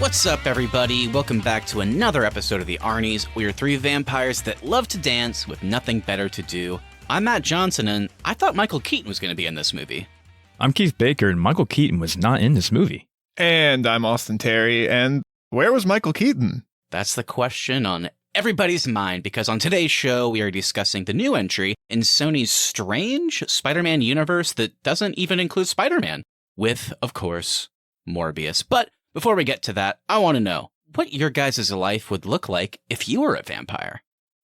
What's up, everybody? Welcome back to another episode of the Arnies. We are three vampires that love to dance with nothing better to do. I'm Matt Johnson, and I thought Michael Keaton was going to be in this movie. I'm Keith Baker, and Michael Keaton was not in this movie. And I'm Austin Terry, and where was Michael Keaton? That's the question on everybody's mind, because on today's show, we are discussing the new entry in Sony's strange Spider-Man universe that doesn't even include Spider-Man, with, of course, Morbius. But before we get to that, I want to know what your guys' life would look like if you were a vampire.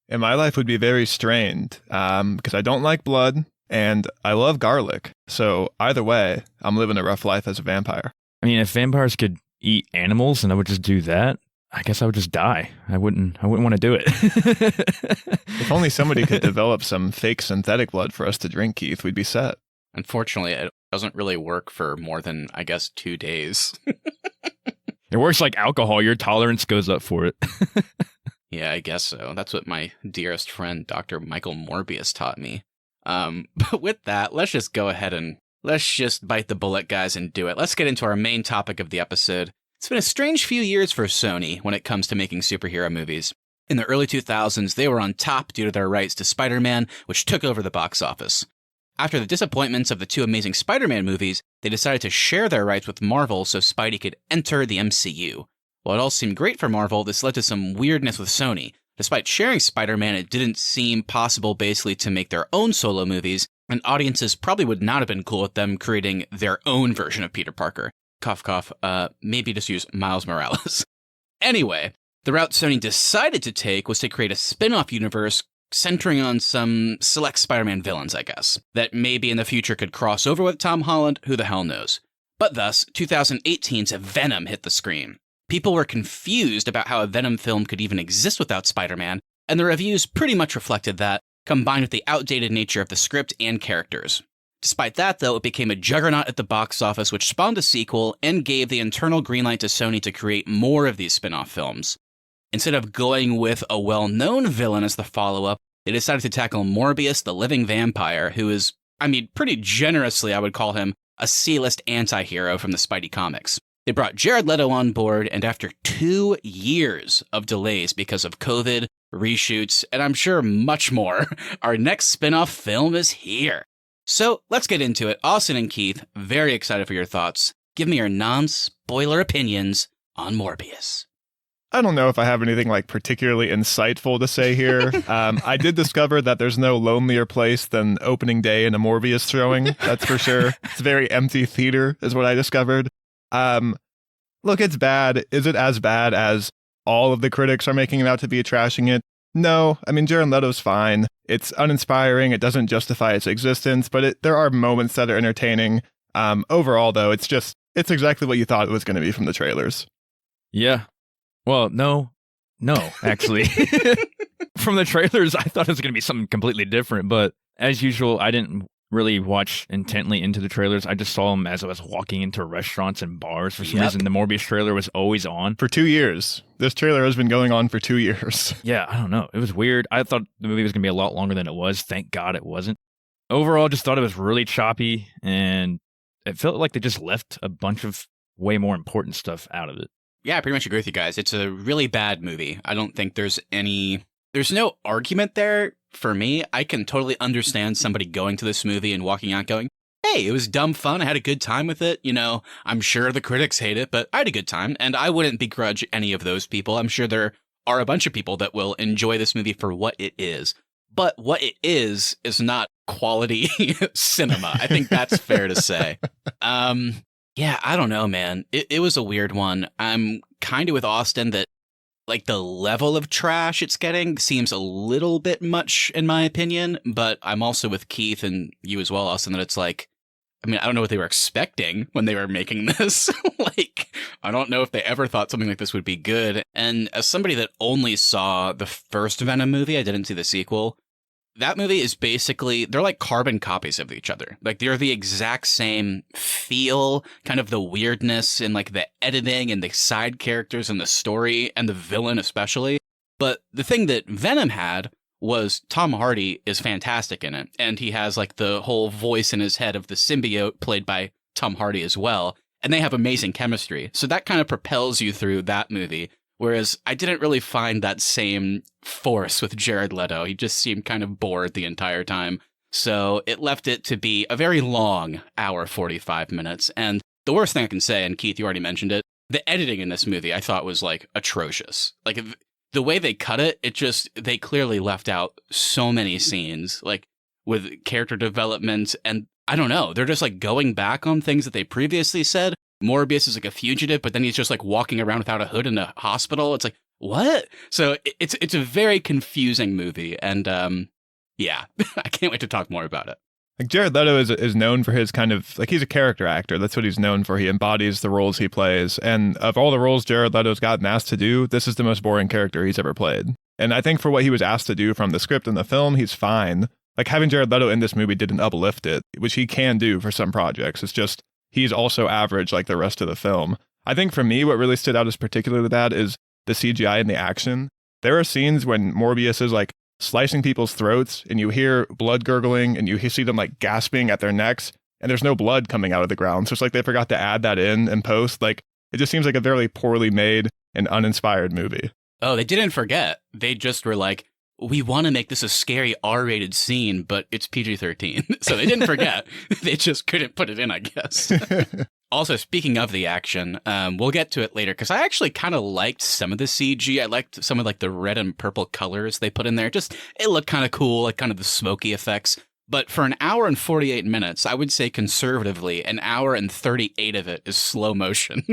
And my life would be very strained, because I don't like blood, and I love garlic. So either way, I'm living a rough life as a vampire. I mean, if vampires could eat animals and I would just do that, I guess I would just die. I wouldn't want to do it. If only somebody could develop some fake synthetic blood for us to drink, Keith, we'd be set. Unfortunately, it doesn't really work for more than, 2 days. It works like alcohol. Your tolerance goes up for it. Yeah, I guess so. That's what my dearest friend, Dr. Michael Morbius, taught me. But with that, let's just go ahead and let's just bite the bullet, guys, and do it. Let's get into our main topic of the episode. It's been a strange few years for Sony when it comes to making superhero movies. In the early 2000s, they were on top due to their rights to Spider-Man, which took over the box office. After the disappointments of the two Amazing Spider-Man movies, they decided to share their rights with Marvel so Spidey could enter the MCU. While it all seemed great for Marvel, this led to some weirdness with Sony. Despite sharing Spider-Man, it didn't seem possible basically to make their own solo movies, and audiences probably would not have been cool with them creating their own version of Peter Parker. Cough, cough, maybe just use Miles Morales. Anyway, the route Sony decided to take was to create a spin-off universe centering on some select Spider-Man villains, I guess, that maybe in the future could cross over with Tom Holland, who the hell knows. But thus, 2018's Venom hit the screen. People were confused about how a Venom film could even exist without Spider-Man, and the reviews pretty much reflected that, combined with the outdated nature of the script and characters. Despite that, though, it became a juggernaut at the box office, which spawned a sequel and gave the internal greenlight to Sony to create more of these spin-off films. Instead of going with a well-known villain as the follow-up, they decided to tackle Morbius, the living vampire, who is, pretty generously, I would call him a C-list anti-hero from the Spidey comics. They brought Jared Leto on board, and after 2 years of delays because of COVID, reshoots, and I'm sure much more, our next spin-off film is here. So let's get into it. Austin and Keith, very excited for your thoughts. Give me your non-spoiler opinions on Morbius. I don't know if I have anything particularly insightful to say here. I did discover that there's no lonelier place than opening day in a Morbius showing. That's for sure. It's a very empty theater is what I discovered. Look, it's bad. Is it as bad as all of the critics are making it out to be trashing it? No. Jared Leto's fine. It's uninspiring. It doesn't justify its existence, but there are moments that are entertaining. Overall, though, it's exactly what you thought it was going to be from the trailers. Yeah. Well, no, actually. From the trailers, I thought it was going to be something completely different, but as usual, I didn't really watch intently into the trailers. I just saw them as I was walking into restaurants and bars. For some reason, the Morbius trailer was always on. For 2 years. This trailer has been going on for 2 years. Yeah, I don't know. It was weird. I thought the movie was going to be a lot longer than it was. Thank God it wasn't. Overall, just thought it was really choppy, and it felt like they just left a bunch of way more important stuff out of it. Yeah, I pretty much agree with you guys. It's a really bad movie. I don't think there's no argument there for me. I can totally understand somebody going to this movie and walking out going, hey, it was dumb fun. I had a good time with it. I'm sure the critics hate it, but I had a good time. And I wouldn't begrudge any of those people. I'm sure there are a bunch of people that will enjoy this movie for what it is. But what it is not quality cinema. I think that's fair to say. Yeah, I don't know, man. It was a weird one. I'm kind of with Austin that the level of trash it's getting seems a little bit much in my opinion, but I'm also with Keith and you as well, Austin, that it's I don't know what they were expecting when they were making this. I don't know if they ever thought something like this would be good. And as somebody that only saw the first Venom movie, I didn't see the sequel. That movie is basically, they're like carbon copies of each other. They're the exact same feel, kind of the weirdness and the editing and the side characters and the story and the villain especially. But the thing that Venom had was Tom Hardy is fantastic in it. And he has the whole voice in his head of the symbiote played by Tom Hardy as well. and they have amazing chemistry. So that kind of propels you through that movie. Whereas I didn't really find that same force with Jared Leto. He just seemed kind of bored the entire time. So it left it to be a very long hour, 45 minutes. And the worst thing I can say, and Keith, you already mentioned it, the editing in this movie I thought was like atrocious. Like the way they cut it, they clearly left out so many scenes, like with character development. And I don't know, they're just like going back on things that they previously said. Morbius is like a fugitive, but then he's just like walking around without a hood in a hospital. It's like, what? So it's a very confusing movie. And yeah, I can't wait to talk more about it. Like Jared Leto is known for his kind of, like, he's a character actor. That's what he's known for. He embodies the roles he plays. And of all the roles Jared Leto's gotten asked to do, this is the most boring character he's ever played. And I think for what he was asked to do from the script and the film, he's fine. Like, having Jared Leto in this movie didn't uplift it, which he can do for some projects. It's just, he's also average like the rest of the film. I think for me, what really stood out as particularly bad is the CGI and the action. There are scenes when Morbius is like slicing people's throats and you hear blood gurgling and you see them like gasping at their necks and there's no blood coming out of the ground. So it's like they forgot to add that in post. Like, it just seems like a very poorly made and uninspired movie. Oh, they didn't forget. They just were like, we want to make this a scary R-rated scene, but it's PG-13. So they didn't forget. They just couldn't put it in, I guess. Also, speaking of the action, we'll get to it later, because I actually kind of liked some of the CG. I liked some of like the red and purple colors they put in there. Just, it looked kind of cool, like kind of the smoky effects. But for an hour and 48 minutes, I would say conservatively, an hour and 38 of it is slow motion.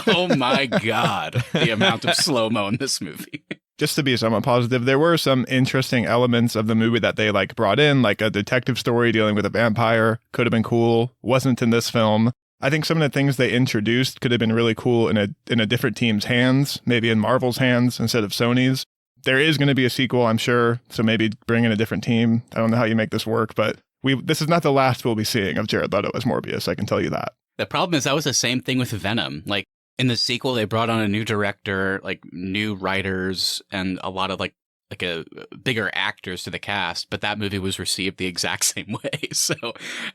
Oh my God, the amount of slow-mo in this movie. Just to be somewhat positive, there were some interesting elements of the movie that they like brought in, like a detective story dealing with a vampire. Could have been cool. Wasn't in this film. I think some of the things they introduced could have been really cool in a different team's hands, maybe in Marvel's hands instead of Sony's. There is going to be a sequel, I'm sure, so maybe bring in a different team. I don't know how you make this work, but this is not the last we'll be seeing of Jared Leto as Morbius, I can tell you that. The problem is that was the same thing with Venom. Like, in the sequel, they brought on a new director, like new writers, and a lot of like a bigger actors to the cast, but that movie was received the exact same way. So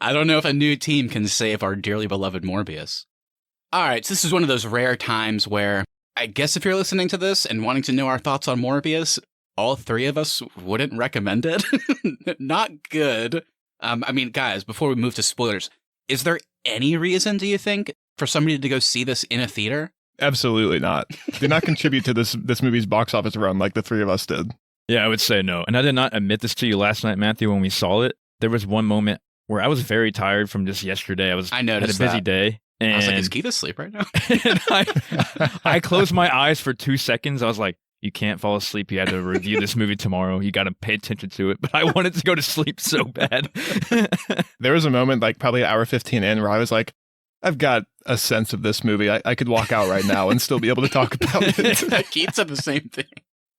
I don't know if a new team can save our dearly beloved Morbius. All right, so this is one of those rare times where I guess if you're listening to this and wanting to know our thoughts on Morbius, all three of us wouldn't recommend it. Not good. I mean, guys, before we move to spoilers, is there any reason, do you think, for somebody to go see this in a theater? Absolutely not. Did not contribute to this movie's box office run like the three of us did. Yeah, I would say no. And I did not admit this to you last night, Matthew, when we saw it. There was one moment where I was very tired from just yesterday. I noticed had a busy day. And I was like, is Keith asleep right now? And I closed my eyes for 2 seconds. I was like, you can't fall asleep. You have to review this movie tomorrow. You got to pay attention to it. But I wanted to go to sleep so bad. There was a moment, like probably an hour 15 in, where I was like, I've got a sense of this movie. I could walk out right now and still be able to talk about it. Keith said the same thing.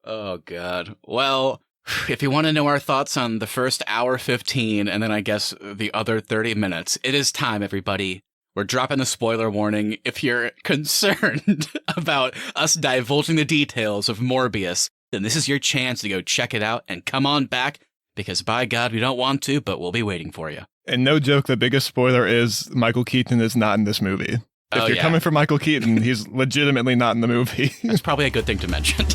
Oh, God. Well, if you want to know our thoughts on the first hour 15 and then I guess the other 30 minutes, it is time, everybody. We're dropping the spoiler warning. If you're concerned about us divulging the details of Morbius, then this is your chance to go check it out and come on back, because by God, we don't want to, but we'll be waiting for you. And no joke, the biggest spoiler is Michael Keaton is not in this movie. If you're coming for Michael Keaton, he's legitimately not in the movie. That's probably a good thing to mention.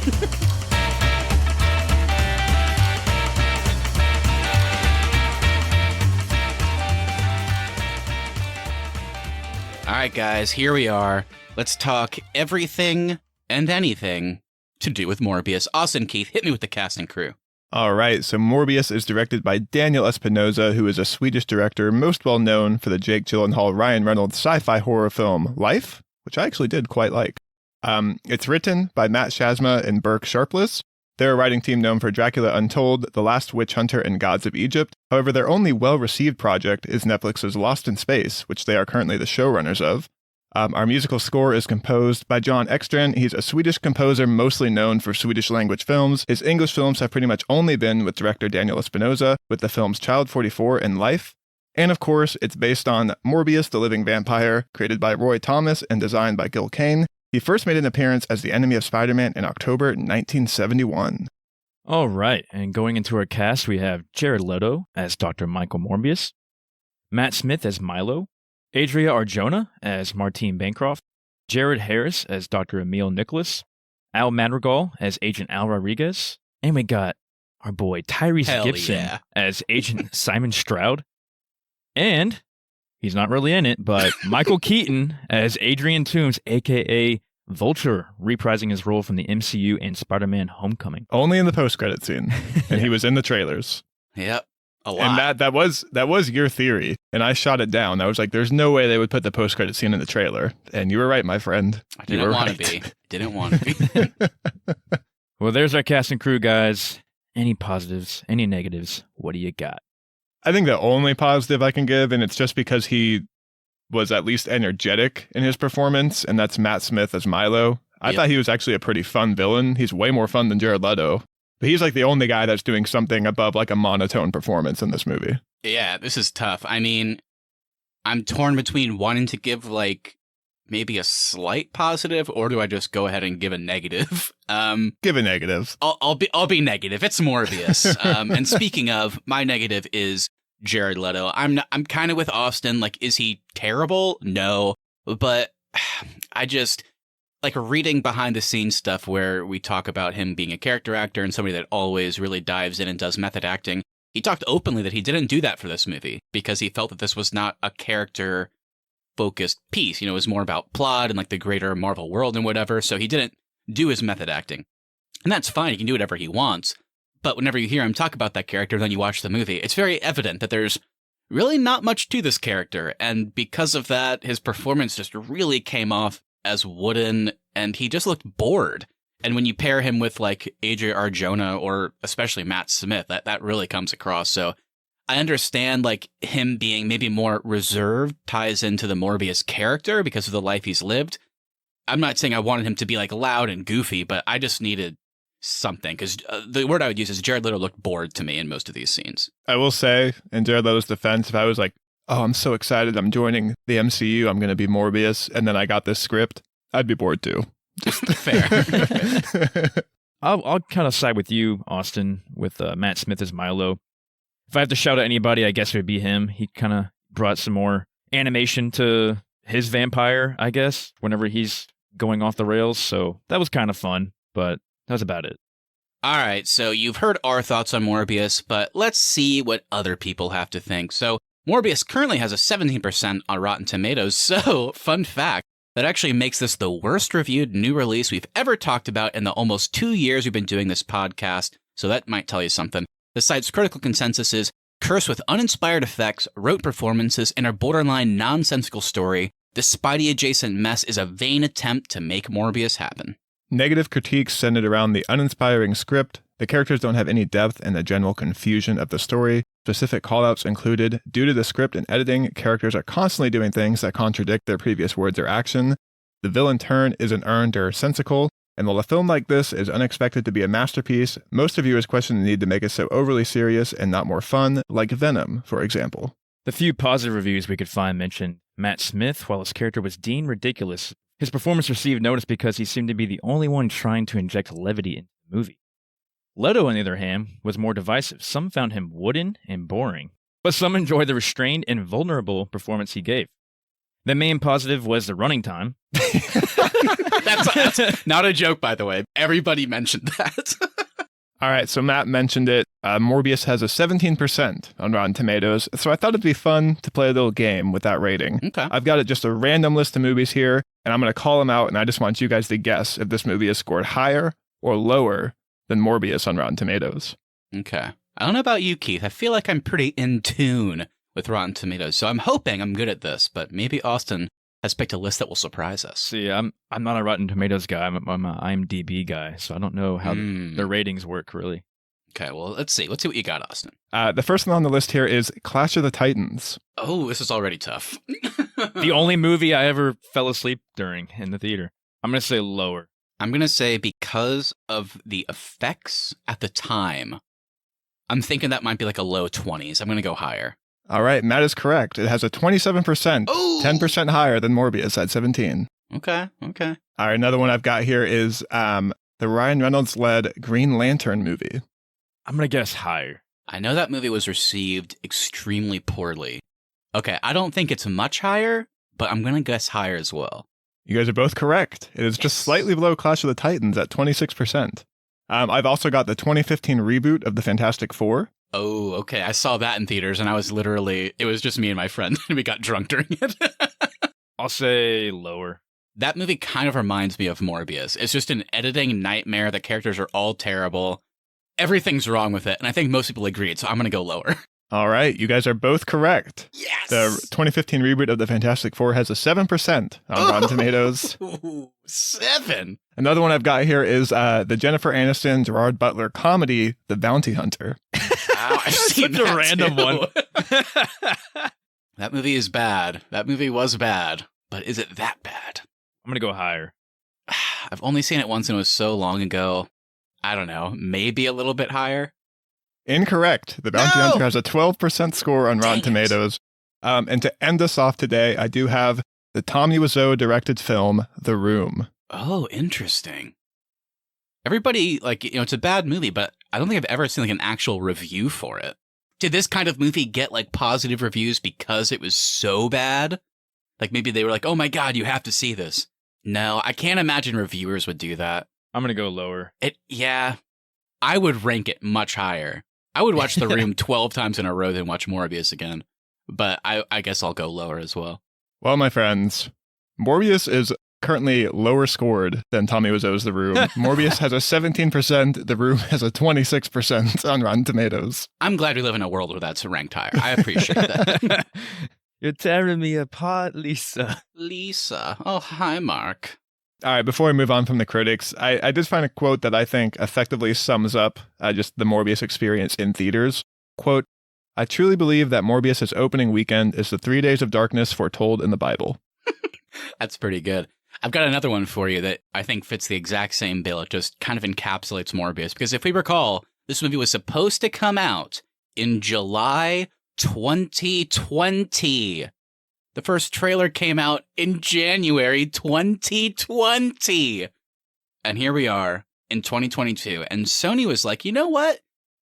All right, guys, here we are. Let's talk everything and anything to do with Morbius. Austin, Keith, hit me with the cast and crew. All right, so Morbius is directed by Daniel Espinosa, who is a Swedish director most well known for the Jake Gyllenhaal, Ryan Reynolds sci-fi horror film Life, which I actually did quite like. It's written by Matt Shazma and Burke Sharpless. They're a writing team known for Dracula Untold, The Last Witch Hunter, and Gods of Egypt. However, their only well-received project is Netflix's Lost in Space, which they are currently the showrunners of. Our musical score is composed by John Ekstrand. He's a Swedish composer mostly known for Swedish-language films. His English films have pretty much only been with director Daniel Espinosa, with the films Child 44 and Life. And of course, it's based on Morbius, the Living Vampire, created by Roy Thomas and designed by Gil Kane. He first made an appearance as the enemy of Spider-Man in October 1971. All right, and going into our cast, we have Jared Leto as Dr. Michael Morbius, Matt Smith as Milo, Adria Arjona as Martine Bancroft, Jared Harris as Dr. Emil Nicholas, Al Madrigal as Agent Al Rodriguez, and we got our boy Tyrese Hell Gibson yeah. as Agent Simon Stroud, and he's not really in it, but Michael Keaton as Adrian Toomes, a.k.a. Vulture, reprising his role from the MCU in Spider-Man Homecoming. Only in the post-credit scene, and he was in the trailers. Yep. A lot. And that was your theory, and I shot it down. I was like, "There's no way they would put the post-credit scene in the trailer," and you were right, my friend. I didn't want to be. Didn't want to be. Well, there's our cast and crew, guys. Any positives? Any negatives? What do you got? I think the only positive I can give, and it's just because he was at least energetic in his performance, and that's Matt Smith as Milo. I thought he was actually a pretty fun villain. He's way more fun than Jared Leto. But he's like the only guy that's doing something above like a monotone performance in this movie. Yeah, this is tough. I mean, I'm torn between wanting to give like maybe a slight positive, or do I just go ahead and give a negative? Give a negative. I'll be negative. It's Morbius. And speaking of, my negative is Jared Leto. I'm kind of with Austin. Like, is he terrible? No, but I just like reading behind the scenes stuff where we talk about him being a character actor and somebody that always really dives in and does method acting. He talked openly that he didn't do that for this movie because he felt that this was not a character focused piece. You know, it was more about plot and like the greater Marvel world and whatever. So he didn't do his method acting. And that's fine. He can do whatever he wants. But whenever you hear him talk about that character, then you watch the movie, it's very evident that there's really not much to this character. And because of that, his performance just really came off as wooden, and he just looked bored. And when you pair him with like Adria Arjona or especially Matt Smith, that really comes across. So I understand like him being maybe more reserved ties into the Morbius character because of the life he's lived. I'm not saying I wanted him to be like loud and goofy, but I just needed something, because the word I would use is Jared Leto looked bored to me in most of these scenes. I will say, in Jared Leto's defense, if I was like, "Oh, I'm so excited, I'm joining the MCU, I'm going to be Morbius," and then I got this script, I'd be bored too. Fair. I'll kind of side with you, Austin, with Matt Smith as Milo. If I have to shout at anybody, I guess it would be him. He kind of brought some more animation to his vampire, I guess, whenever he's going off the rails. So that was kind of fun, but that was about it. All right, so you've heard our thoughts on Morbius, but let's see what other people have to think. So Morbius currently has a 17% on Rotten Tomatoes. So, fun fact, that actually makes this the worst reviewed new release we've ever talked about in the almost 2 years we've been doing this podcast. So that might tell you something. The site's critical consensus is, cursed with uninspired effects, rote performances, and a borderline nonsensical story, the Spidey-adjacent mess is a vain attempt to make Morbius happen. Negative critiques centered around the uninspiring script, the characters don't have any depth, and the general confusion of the story. Specific callouts included, due to the script and editing, characters are constantly doing things that contradict their previous words or action. The villain turn isn't earned or sensical, and while a film like this is unexpected to be a masterpiece, most reviewers question the need to make it so overly serious and not more fun, like Venom, for example. The few positive reviews we could find mentioned Matt Smith, while his character was deemed ridiculous, his performance received notice because he seemed to be the only one trying to inject levity into the movie. Leto, on the other hand, was more divisive. Some found him wooden and boring, but some enjoyed the restrained and vulnerable performance he gave. The main positive was the running time. That's not a joke, by the way. Everybody mentioned that. All right, so Matt mentioned it. Morbius has a 17% on Rotten Tomatoes, so I thought it'd be fun to play a little game with that rating. Okay. I've got just a random list of movies here, and I'm going to call them out, and I just want you guys to guess if this movie is scored higher or lower than Morbius on Rotten Tomatoes. Okay. I don't know about you, Keith. I feel like I'm pretty in tune with Rotten Tomatoes, so I'm hoping I'm good at this, but maybe Austin has picked a list that will surprise us. See, I'm not a Rotten Tomatoes guy. I'm an IMDb guy, so I don't know how the ratings work, really. Okay, well, let's see. Let's see what you got, Austin. The first one on the list here is Clash of the Titans. Oh, this is already tough. The only movie I ever fell asleep during in the theater. I'm going to say lower. I'm going to say because of the effects at the time, I'm thinking that might be like a low 20s. I'm going to go higher. All right, Matt is correct. It has a 27%, Ooh! 10% higher than Morbius at 17. Okay. All right, another one I've got here is the Ryan Reynolds-led Green Lantern movie. I'm going to guess higher. I know that movie was received extremely poorly, Okay, I don't think it's much higher, but I'm going to guess higher as well. You guys are both correct. It is just slightly below Clash of the Titans at 26%. I've also got the 2015 reboot of the Fantastic Four. Oh, okay. I saw that in theaters, and it was just me and my friend, and we got drunk during it. I'll say lower. That movie kind of reminds me of Morbius. It's just an editing nightmare. The characters are all terrible. Everything's wrong with it, and I think most people agreed, so I'm going to go lower. All right, you guys are both correct. Yes! The 2015 reboot of the Fantastic Four has a 7% on Rotten Tomatoes. Ooh, 7? Another one I've got here is the Jennifer Aniston, Gerard Butler comedy, The Bounty Hunter. Wow, I've seen Such a that random too. one. That movie is bad. That movie was bad. But is it that bad? I'm going to go higher. I've only seen it once and it was so long ago. I don't know. Maybe a little bit higher. Incorrect. The Bounty No! Hunter has a 12% score on Rotten Dang it. Tomatoes. And to end us off today, I do have the Tommy Wiseau directed film, The Room. Oh, interesting. Everybody, it's a bad movie, but I don't think I've ever seen an actual review for it. Did this kind of movie get positive reviews because it was so bad? Maybe they were like, oh my God, you have to see this. No, I can't imagine reviewers would do that. I'm going to go lower. Yeah, I would rank it much higher. I would watch The Room 12 times in a row than watch Morbius again. But I guess I'll go lower as well. Well, my friends, Morbius is currently lower scored than Tommy Wiseau's The Room. Morbius has a 17%. The Room has a 26% on Rotten Tomatoes. I'm glad we live in a world where that's ranked higher. I appreciate that. You're tearing me apart, Lisa. Lisa. Oh, hi, Mark. All right, before we move on from the critics, I did find a quote that I think effectively sums up just the Morbius experience in theaters. Quote, I truly believe that Morbius' opening weekend is the 3 days of darkness foretold in the Bible. That's pretty good. I've got another one for you that I think fits the exact same bill. It just kind of encapsulates Morbius. Because if we recall, this movie was supposed to come out in July 2020. The first trailer came out in January 2020. And here we are in 2022. And Sony was like, you know what?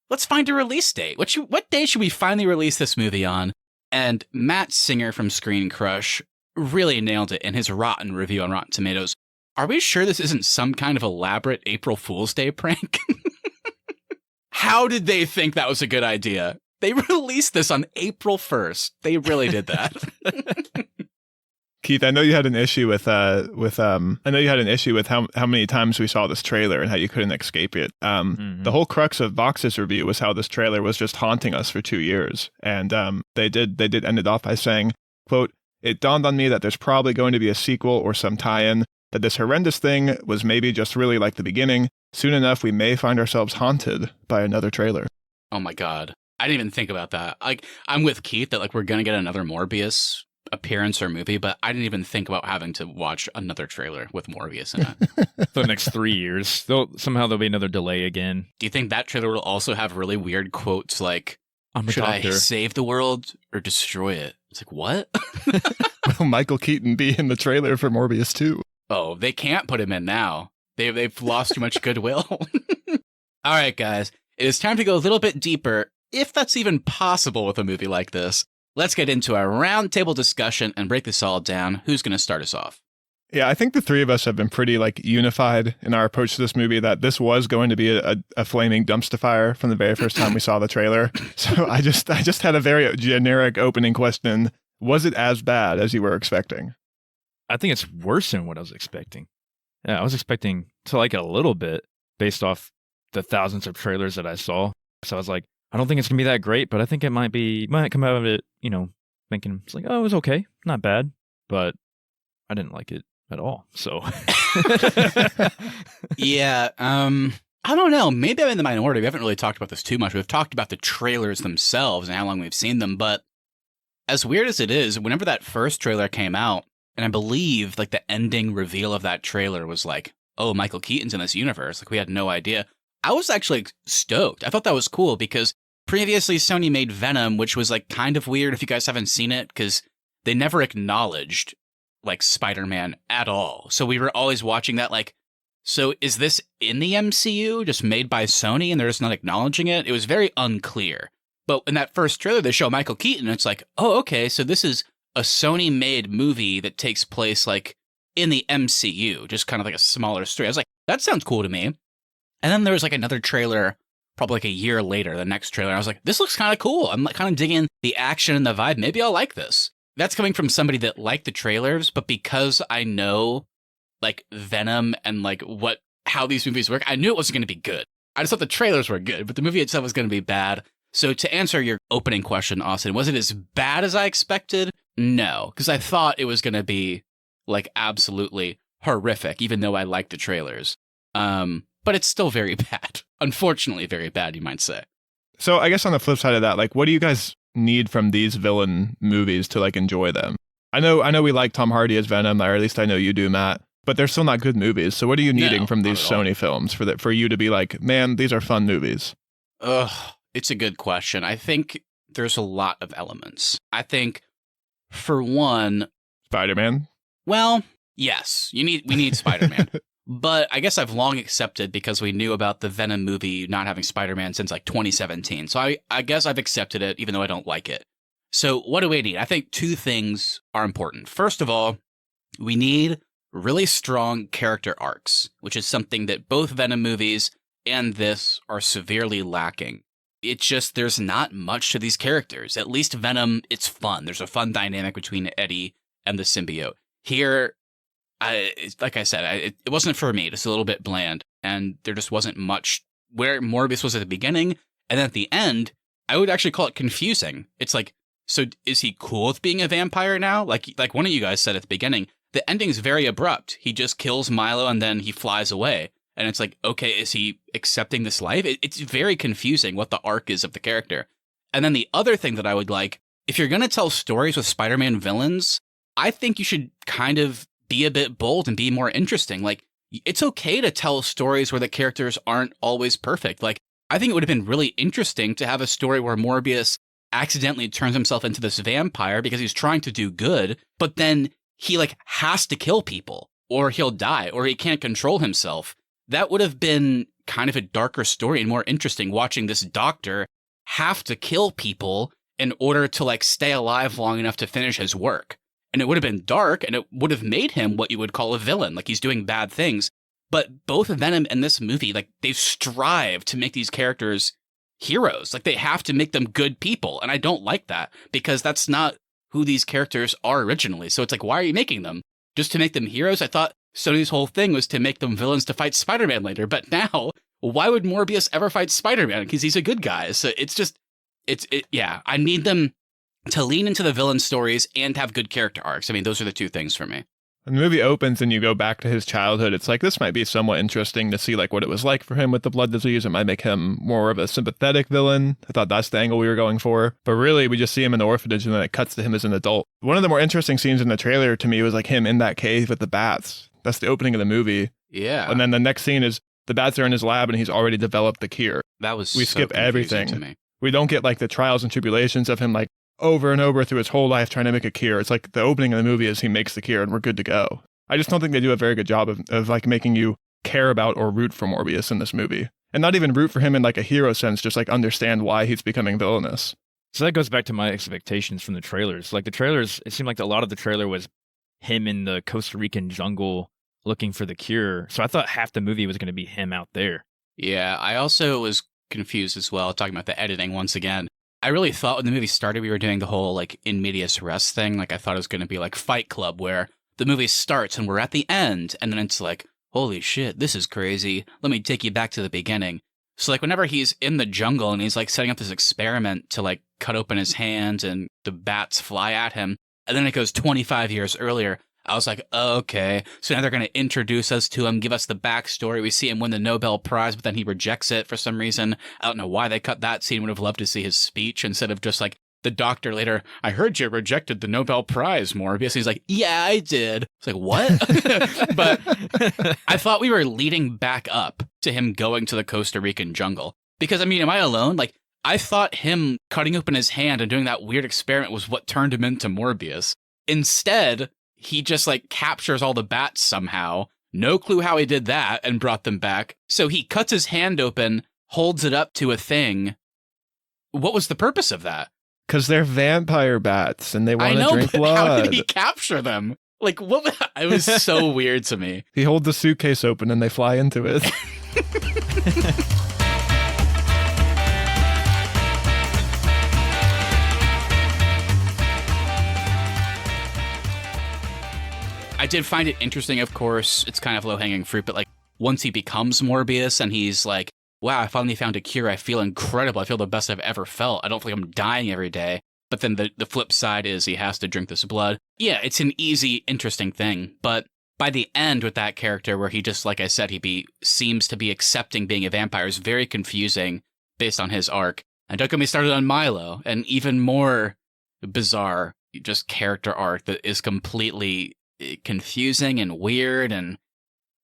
Let's find a release date. What day should we finally release this movie on? And Matt Singer from Screen Crush really nailed it in his rotten review on Rotten Tomatoes. Are we sure this isn't some kind of elaborate April Fool's Day prank? How did they think that was a good idea? They released this on April 1st. They really did that. Keith, I know you had an issue with how many times we saw this trailer and how you couldn't escape it. The whole crux of Vox's review was how this trailer was just haunting us for 2 years. And they did end it off by saying, quote, it dawned on me that there's probably going to be a sequel or some tie-in, that this horrendous thing was maybe just really like the beginning. Soon enough, we may find ourselves haunted by another trailer. Oh my God. I didn't even think about that. I'm with Keith that we're going to get another Morbius appearance or movie, but I didn't even think about having to watch another trailer with Morbius in it. For the next 3 years. There'll be another delay again. Do you think that trailer will also have really weird quotes like, I'm a should doctor. I save the world or destroy it? It's like, what? Will Michael Keaton be in the trailer for Morbius 2? Oh, they can't put him in now. They've lost too much goodwill. All right, guys. It is time to go a little bit deeper, if that's even possible with a movie like this. Let's get into our roundtable discussion and break this all down. Who's going to start us off? Yeah, I think the three of us have been pretty unified in our approach to this movie, that this was going to be a flaming dumpster fire from the very first time we saw the trailer. So I just had a very generic opening question. Was it as bad as you were expecting? I think it's worse than what I was expecting. Yeah, I was expecting to like it a little bit based off the thousands of trailers that I saw. So I was like, I don't think it's going to be that great, but I think it might come out of it, thinking it's like, oh, it was okay. Not bad. But I didn't like it at all. So yeah, I don't know. Maybe I'm in the minority. We haven't really talked about this too much. We've talked about the trailers themselves and how long we've seen them. But as weird as it is, whenever that first trailer came out, and I believe the ending reveal of that trailer was like, oh, Michael Keaton's in this universe. We had no idea. I was actually stoked. I thought that was cool because previously Sony made Venom, which was kind of weird if you guys haven't seen it, because they never acknowledged Spider-Man at all. So we were always watching that so is this in the MCU just made by Sony and they're just not acknowledging it? It was very unclear. But in that first trailer, they show Michael Keaton, and it's like, oh, okay, so this is a Sony-made movie that takes place, like, in the MCU, just kind of like a smaller story. I was like, that sounds cool to me. And then there was, like, another trailer, probably like a year later, the next trailer. I was like, this looks kind of cool. I'm like, kind of digging the action and the vibe. Maybe I'll like this. That's coming from somebody that liked the trailers, but because I know, like, Venom and, like, how these movies work, I knew it wasn't going to be good. I just thought the trailers were good, but the movie itself was going to be bad. So to answer your opening question, Austin, was it as bad as I expected? No, because I thought it was going to be, like, absolutely horrific, even though I liked the trailers. But it's still very bad. Unfortunately, very bad, you might say. So I guess on the flip side of that, like, what do you guys need from these villain movies to, like, enjoy them? I know we like Tom Hardy as Venom, or at least I know you do, Matt. But they're still not good movies. So what are you needing from these Sony films for you to be like, man, these are fun movies? It's a good question. I think there's a lot of elements. I think, for one, Spider-Man. Well, yes, we need Spider-Man. But I guess I've long accepted, because we knew about the Venom movie not having Spider-Man since like 2017. So I guess I've accepted it, even though I don't like it. So what do we need? I think two things are important. First of all, we need really strong character arcs, which is something that both Venom movies and this are severely lacking. It's just, there's not much to these characters. At least Venom, it's fun. There's a fun dynamic between Eddie and the symbiote. Here, like I said, it wasn't for me. It's a little bit bland, and there just wasn't much where Morbius was at the beginning, and then at the end, I would actually call it confusing. It's like, so is he cool with being a vampire now? Like one of you guys said at the beginning, the ending's very abrupt. He just kills Milo and then he flies away. And it's like, okay, is he accepting this life? It's very confusing what the arc is of the character. And then the other thing that I would like, if you're going to tell stories with Spider-Man villains, I think you should kind of be a bit bold and be more interesting. Like, it's okay to tell stories where the characters aren't always perfect. Like, I think it would have been really interesting to have a story where Morbius accidentally turns himself into this vampire because he's trying to do good, but then he, like, has to kill people, or he'll die, or he can't control himself. That would have been kind of a darker story and more interesting, watching this doctor have to kill people in order to, like, stay alive long enough to finish his work. And it would have been dark, and it would have made him what you would call a villain, like he's doing bad things. But both Venom and this movie, like, they've strived to make these characters heroes. Like, they have to make them good people, and I don't like that, because that's not who these characters are originally. So it's like, why are you making them? Just to make them heroes? I thought Sony's whole thing was to make them villains to fight Spider-Man later, but now, why would Morbius ever fight Spider-Man? Because he's a good guy. So it's just, yeah, I need them to lean into the villain stories and have good character arcs. I mean, those are the two things for me. When the movie opens and you go back to his childhood, it's like, this might be somewhat interesting to see, like, what it was like for him with the blood disease. It might make him more of a sympathetic villain. I thought that's the angle we were going for. But really, we just see him in the orphanage, and then it cuts to him as an adult. One of the more interesting scenes in the trailer to me was, like, him in that cave with the bats. That's the opening of the movie. Yeah. And then the next scene is the bats are in his lab, and he's already developed the cure. That was We so skip everything. to me. We don't get, like, the trials and tribulations of him, like, over and over through his whole life trying to make a cure. It's like the opening of the movie is he makes the cure, and we're good to go. I just don't think they do a very good job of like making you care about or root for Morbius in this movie. And not even root for him in like a hero sense, just like understand why he's becoming villainous. So that goes back to my expectations from the trailers. Like the trailers, it seemed like a lot of the trailer was him in the Costa Rican jungle looking for the cure. So I thought half the movie was going to be him out there. Yeah, I also was confused as well, talking about the editing once again. I really thought when the movie started, we were doing the whole like in medias res thing. Like I thought it was going to be like Fight Club, where the movie starts and we're at the end, and then it's like, holy shit, this is crazy. Let me take you back to the beginning. So like whenever he's in the jungle and he's like setting up this experiment to like cut open his hands and the bats fly at him, and then it goes 25 years earlier, I was like, okay, so now they're going to introduce us to him, give us the backstory. We see him win the Nobel Prize, but then he rejects it for some reason. I don't know why they cut that scene. Would have loved to see his speech instead of just like the doctor later, I heard you rejected the Nobel Prize, Morbius. He's like, yeah, I did. It's like, what? But I thought we were leading back up to him going to the Costa Rican jungle. Because, I mean, am I alone? Like, I thought him cutting open his hand and doing that weird experiment was what turned him into Morbius. Instead, he just, like, captures all the bats somehow. No clue how he did that and brought them back. So he cuts his hand open, holds it up to a thing, what was the purpose of that? Because they're vampire bats and they I want to know, drink but blood. how did he capture them? Like, what? It was so weird to me. He holds the suitcase open and they fly into it. I did find it interesting, of course. It's kind of low-hanging fruit, but like once he becomes Morbius and he's like, wow, I finally found a cure. I feel incredible. I feel the best I've ever felt. I don't feel like I'm dying every day. But then the flip side is he has to drink this blood. Yeah, it's an easy, interesting thing. But by the end with that character where he just, like I said, seems to be accepting being a vampire is very confusing based on his arc. And don't get me started on Milo, an even more bizarre just character arc that is completely confusing and weird. And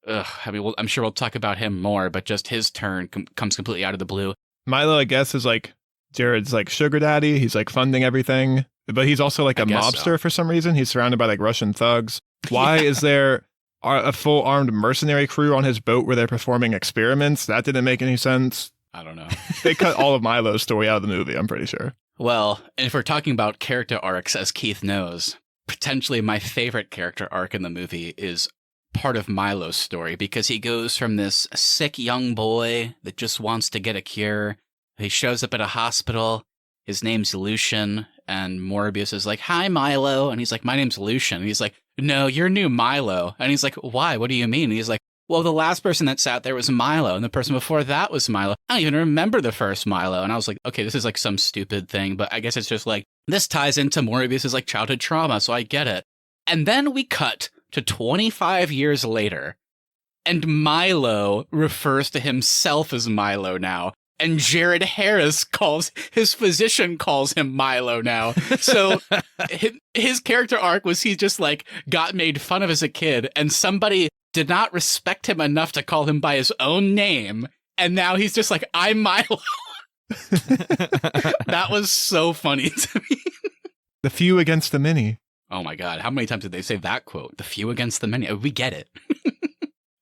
I mean, I'm sure we'll talk about him more, but just his turn comes completely out of the blue. Milo, I guess, is like Jared's like sugar daddy. He's like funding everything, but he's also like a mobster for some reason. He's surrounded by like Russian thugs. Why is there a full armed mercenary crew on his boat where they're performing experiments? That didn't make any sense. I don't know. They cut all of Milo's story out of the movie, I'm pretty sure. Well, if we're talking about character arcs, as Keith knows, potentially my favorite character arc in the movie is part of Milo's story, because he goes from this sick young boy that just wants to get a cure. He shows up at a hospital. His name's Lucian, and Morbius is like, "Hi, Milo." And he's like, "My name's Lucian." And he's like, "No, you're new Milo." And he's like, "Why? What do you mean?" And he's like, "Well, the last person that sat there was Milo, and the person before that was Milo. I don't even remember the first Milo." And I was like, okay, this is like some stupid thing, but I guess it's just like, this ties into Morbius's like childhood trauma, so I get it. And then we cut to 25 years later, and Milo refers to himself as Milo now. And Jared Harris his physician calls him Milo now. So his character arc was he just like got made fun of as a kid, and somebody did not respect him enough to call him by his own name. And now he's just like, "I'm Milo." That was so funny to me. The few against the many. Oh my God. How many times did they say that quote? The few against the many. Oh, we get it.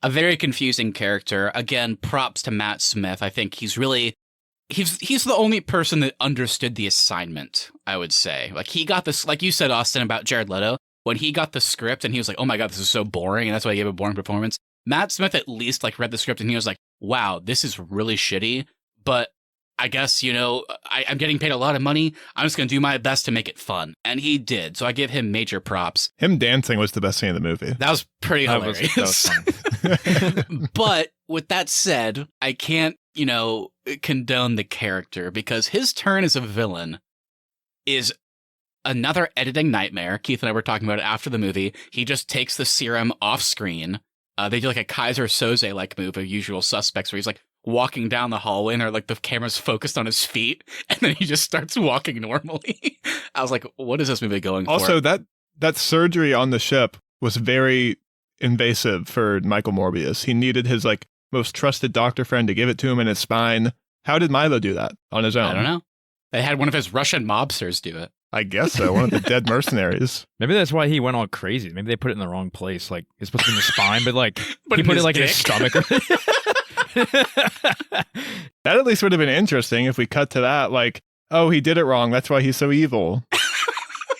A very confusing character. Again, props to Matt Smith. I think he's the only person that understood the assignment, I would say. Like he got this, like you said, Austin, about Jared Leto, when he got the script and he was like, "Oh my God, this is so boring." And that's why he gave a boring performance. Matt Smith at least like read the script and he was like, "Wow, this is really shitty. But I guess, I'm getting paid a lot of money. I'm just going to do my best to make it fun." And he did. So I give him major props. Him dancing was the best scene in the movie. That was pretty hilarious. That was fun. But with that said, I can't, condone the character, because his turn as a villain is another editing nightmare. Keith and I were talking about it after the movie. He just takes the serum off screen. They do like a Kaiser Soze like move of Usual Suspects, where he's like walking down the hallway and like the camera's focused on his feet, and then he just starts walking normally. I was like, what is this movie going for? Also, that surgery on the ship was very invasive for Michael Morbius. He needed his like most trusted doctor friend to give it to him in his spine. How did Milo do that on his own? I don't know. They had one of his Russian mobsters do it. I guess so. One of the dead mercenaries. Maybe that's why he went all crazy. Maybe they put it in the wrong place. Like, it's supposed to be in the spine, but like, But he put it like dick. in his stomach. That at least would have been interesting if we cut to that. Like, oh, he did it wrong. That's why he's so evil.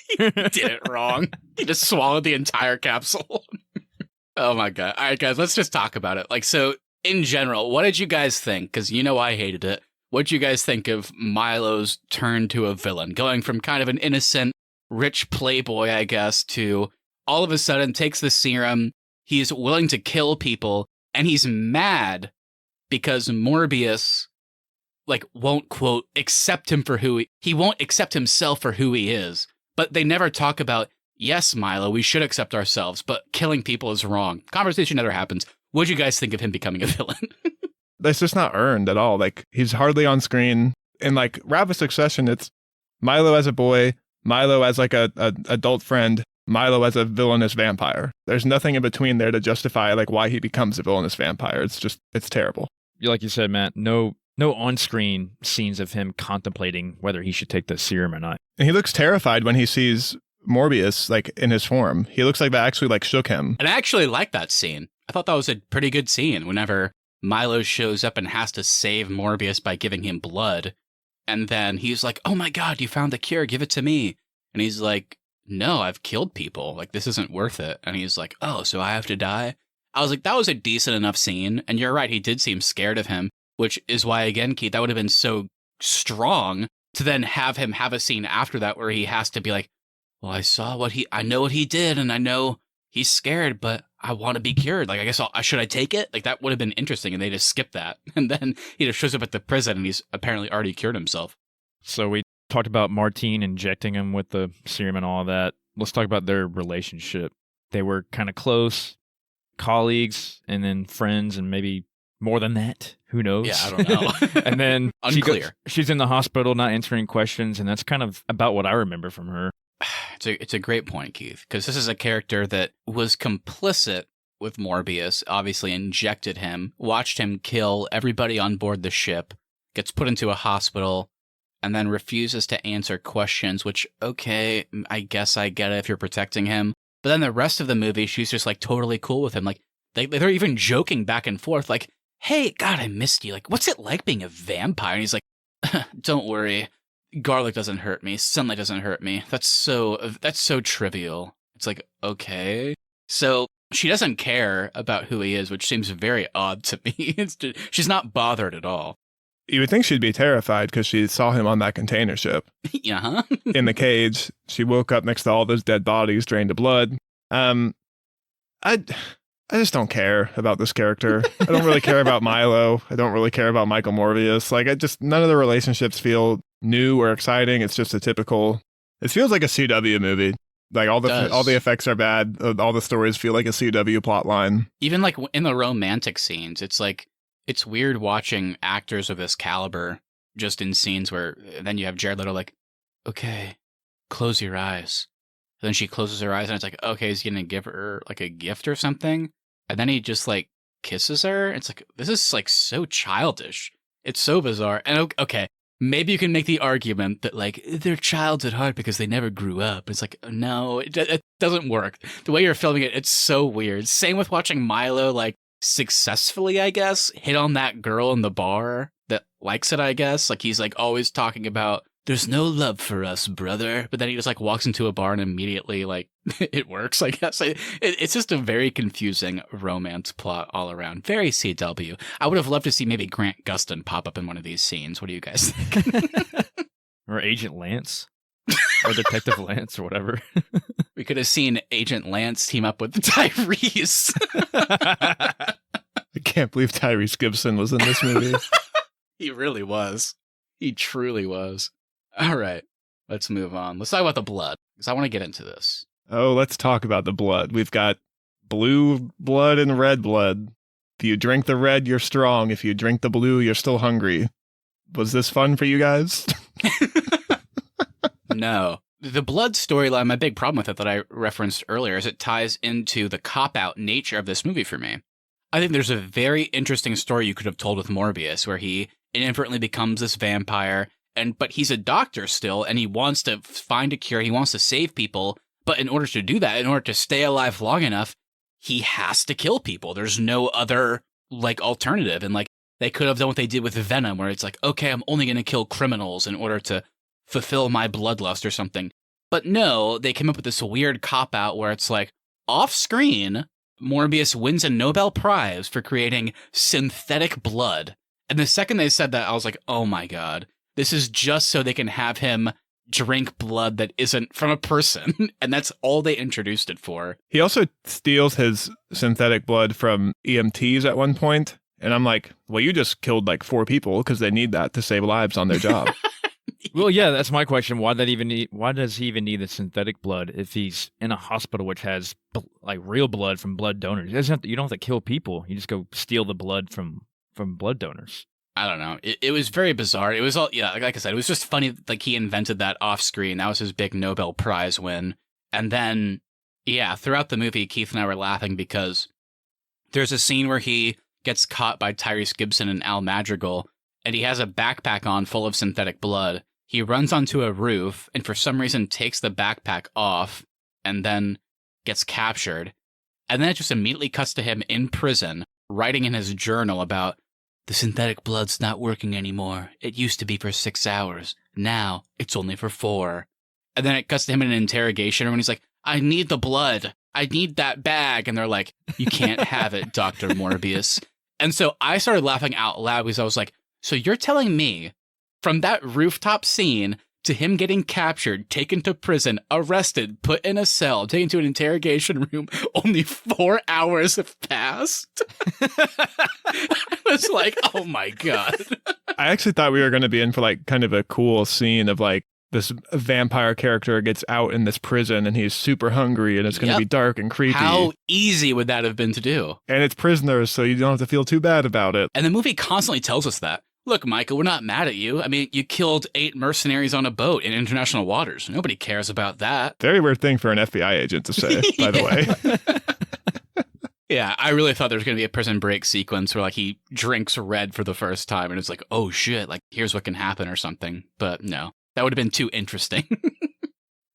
He did it wrong. He just swallowed the entire capsule. Oh my God. All right, guys, let's just talk about it. Like, so in general, what did you guys think? Because I hated it. What did you guys think of Milo's turn to a villain? Going from kind of an innocent, rich playboy, I guess, to all of a sudden takes the serum. He's willing to kill people, and he's mad because Morbius, like, won't, quote, accept him for who he won't accept himself for who he is. But they never talk about, yes, Milo, we should accept ourselves, but killing people is wrong. Conversation never happens. What do you guys think of him becoming a villain? That's just not earned at all. Like, he's hardly on screen. In like rapid succession, it's Milo as a boy, Milo as like a adult friend, Milo as a villainous vampire. There's nothing in between there to justify like why he becomes a villainous vampire. It's terrible. Like you said, Matt, no on-screen scenes of him contemplating whether he should take the serum or not. And he looks terrified when he sees Morbius like in his form. He looks like that actually like shook him. And I actually like that scene. I thought that was a pretty good scene whenever Milo shows up and has to save Morbius by giving him blood. And then he's like, oh my God, you found the cure. Give it to me. And he's like, no, I've killed people. Like, this isn't worth it. And he's like, oh, so I have to die? I was like, that was a decent enough scene. And you're right, he did seem scared of him, which is why, again, Keith, that would have been so strong to then have him have a scene after that where he has to be like, well, I know what he did, and I know he's scared, but I want to be cured. Like, I guess should I take it? Like, that would have been interesting, and they just skipped that. And then he just shows up at the prison, and he's apparently already cured himself. So we talked about Martine injecting him with the serum and all that. Let's talk about their relationship. They were kind of close, colleagues, and then friends, and maybe more than that. Who knows? Yeah, I don't know. And then Unclear. She's in the hospital, not answering questions, and that's kind of about what I remember from her. It's a great point, Keith, because this is a character that was complicit with Morbius, obviously injected him, watched him kill everybody on board the ship, gets put into a hospital, and then refuses to answer questions, which, okay, I guess I get it if you're protecting him. But then the rest of the movie, she's just like totally cool with him. Like, they're even joking back and forth, like, hey, God, I missed you. Like, what's it like being a vampire? And he's like, don't worry. Garlic doesn't hurt me. Sunlight doesn't hurt me. That's so trivial. It's like, okay. So she doesn't care about who he is, which seems very odd to me. She's not bothered at all. You would think she'd be terrified because she saw him on that container ship. Yeah. In the cage. She woke up next to all those dead bodies, drained of blood. I just don't care about this character. I don't really care about Milo. I don't really care about Michael Morbius. Like, none of the relationships feel new or exciting. It's just it feels like a CW movie. Like, all the effects are bad. All the stories feel like a CW plot line. Even like in the romantic scenes, it's like, it's weird watching actors of this caliber just in scenes where then you have Jared Leto like, okay, close your eyes. And then she closes her eyes and it's like, okay, he's going to give her like a gift or something. And then he just like kisses her. It's like, this is like so childish. It's so bizarre. And okay, maybe you can make the argument that like they're childs at heart because they never grew up. It's like, no, it doesn't work. The way you're filming it, it's so weird. Same with watching Milo like successfully, I guess, hit on that girl in the bar that likes it, I guess. Like, he's like always talking about, there's no love for us, brother. But then he just like walks into a bar and immediately like it works, I guess. It's just a very confusing romance plot all around. Very CW. I would have loved to see maybe Grant Gustin pop up in one of these scenes. What do you guys think? Or Agent Lance. Or Detective Lance or whatever. We could have seen Agent Lance team up with Tyrese. I can't believe Tyrese Gibson was in this movie. He really was. He truly was. All right, let's move on. Let's talk about the blood, because I want to get into this. Oh, let's talk about the blood. We've got blue blood and red blood. If you drink the red, you're strong. If you drink the blue, you're still hungry. Was this fun for you guys? No. The blood storyline, my big problem with it that I referenced earlier, is it ties into the cop-out nature of this movie for me. I think there's a very interesting story you could have told with Morbius, where he inadvertently becomes this vampire, but he's a doctor still, and he wants to find a cure, he wants to save people, but in order to do that, in order to stay alive long enough, he has to kill people. There's no other, like, alternative, and, like, they could have done what they did with Venom, where it's like, okay, I'm only going to kill criminals in order to fulfill my bloodlust or something. But no, they came up with this weird cop-out where it's like, off-screen, Morbius wins a Nobel Prize for creating synthetic blood. And the second they said that, I was like, oh my God, this is just so they can have him drink blood that isn't from a person. And that's all they introduced it for. He also steals his synthetic blood from EMTs at one point. And I'm like, well, you just killed like 4 people because they need that to save lives on their job. Well, yeah, that's my question. Why does he even need the synthetic blood if he's in a hospital which has like real blood from blood donors? You don't have to kill people. You just go steal the blood from blood donors. I don't know. It was very bizarre. It was all, yeah, like I said, it was just funny. Like, he invented that off screen. That was his big Nobel Prize win. And then, yeah, throughout the movie, Keith and I were laughing because there's a scene where he gets caught by Tyrese Gibson and Al Madrigal, and he has a backpack on full of synthetic blood. He runs onto a roof and for some reason takes the backpack off and then gets captured. And then it just immediately cuts to him in prison, writing in his journal about, the synthetic blood's not working anymore. It used to be for 6 hours. Now it's only for 4. And then it cuts to him in an interrogation room, and he's like, I need the blood. I need that bag. And they're like, you can't have it, Dr. Morbius. And so I started laughing out loud because I was like, so you're telling me from that rooftop scene to him getting captured, taken to prison, arrested, put in a cell, taken to an interrogation room, only 4 hours have passed? I was like, oh my God. I actually thought we were going to be in for like kind of a cool scene of like this vampire character gets out in this prison and he's super hungry and it's going to be dark and creepy. How easy would that have been to do? And it's prisoners, so you don't have to feel too bad about it. And the movie constantly tells us that. Look, Michael, we're not mad at you. I mean, you killed 8 mercenaries on a boat in international waters. Nobody cares about that. Very weird thing for an FBI agent to say, by the way. Yeah, I really thought there was going to be a prison break sequence where like he drinks red for the first time and it's like, oh shit, like here's what can happen or something. But no, that would have been too interesting.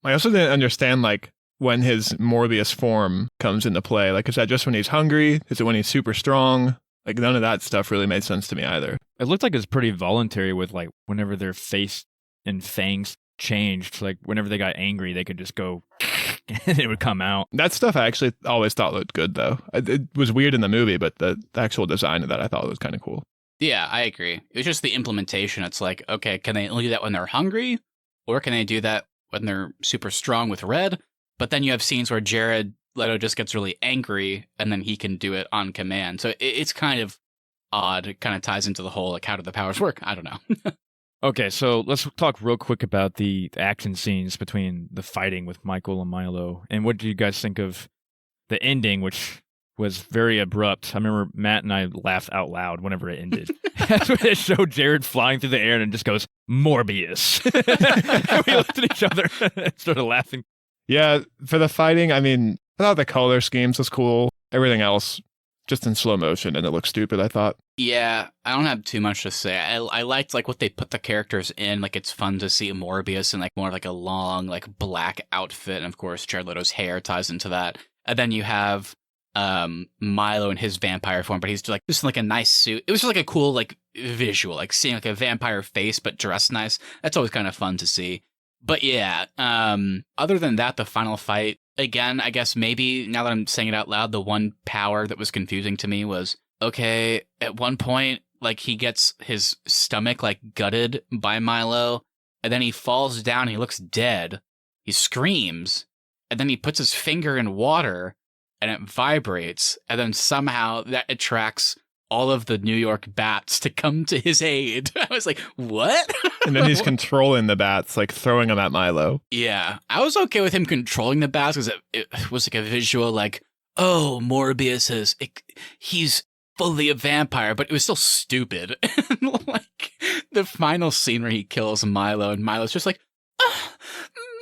I also didn't understand like when his Morbius form comes into play. Like, is that just when he's hungry? Is it when he's super strong? Like, none of that stuff really made sense to me either. It looked like it was pretty voluntary with like whenever their face and fangs changed, like whenever they got angry, they could just go and it would come out. That stuff I actually always thought looked good, though. It was weird in the movie, but the actual design of that I thought was kind of cool. Yeah, I agree. It was just the implementation. It's like, okay, can they only do that when they're hungry? Or can they do that when they're super strong with red? But then you have scenes where Jared Leto just gets really angry and then he can do it on command. So it's kind of odd. It kind of ties into the whole, like, how do the powers work? I don't know. Okay, so let's talk real quick about the action scenes between the fighting with Michael and Milo. And what do you guys think of the ending, which was very abrupt? I remember Matt and I laughed out loud whenever it ended. It showed Jared flying through the air and it just goes, Morbius. And we looked at each other and started laughing. Yeah, for the fighting, I mean, I thought the color schemes was cool. Everything else, just in slow motion, and it looked stupid, I thought. Yeah, I don't have too much to say. I liked like what they put the characters in. Like, it's fun to see Morbius in like more of like a long like black outfit, and of course Jared Leto's hair ties into that. And then you have Milo in his vampire form, but he's just in like a nice suit. It was just like a cool like visual, like seeing like a vampire face but dressed nice. That's always kind of fun to see. But yeah, other than that, the final fight, again, I guess maybe now that I'm saying it out loud, the one power that was confusing to me was, okay, at one point, like he gets his stomach like gutted by Milo, and then he falls down, he looks dead, he screams, and then he puts his finger in water, and it vibrates, and then somehow that attracts all of the New York bats to come to his aid. I was like, what? And then he's controlling the bats, like throwing them at Milo. Yeah, I was okay with him controlling the bats because it was like a visual, like, oh, Morbius he's fully a vampire, but it was still stupid. And like the final scene where he kills Milo, and Milo's just like, oh,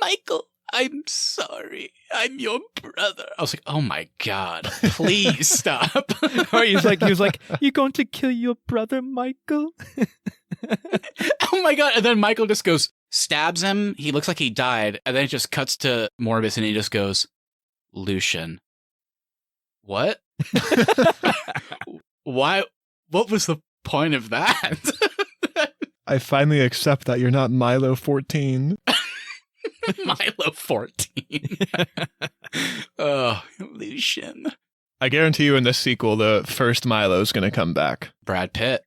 Michael, I'm sorry. I'm your brother. I was like, oh my God, please stop. He was like, you going to kill your brother, Michael? Oh my God. And then Michael just goes, stabs him. He looks like he died. And then it just cuts to Morbius and he just goes, Lucian. What? Why? What was the point of that? I finally accept that you're not Milo 14. Milo 14. Oh, Lucian. I guarantee you in this sequel, the first Milo's going to come back. Brad Pitt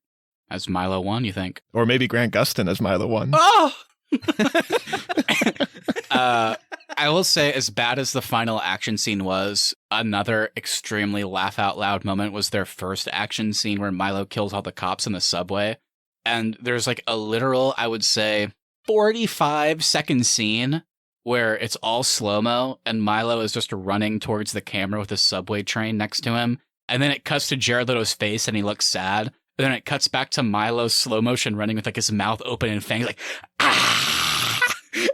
as Milo 1, you think? Or maybe Grant Gustin as Milo 1. Oh! I will say, as bad as the final action scene was, another extremely laugh-out-loud moment was their first action scene where Milo kills all the cops in the subway. And there's like a literal, I would say, 45-second scene where it's all slow-mo and Milo is just running towards the camera with a subway train next to him. And then it cuts to Jared Leto's face and he looks sad. And then it cuts back to Milo slow motion running with like his mouth open and fangs like, ah!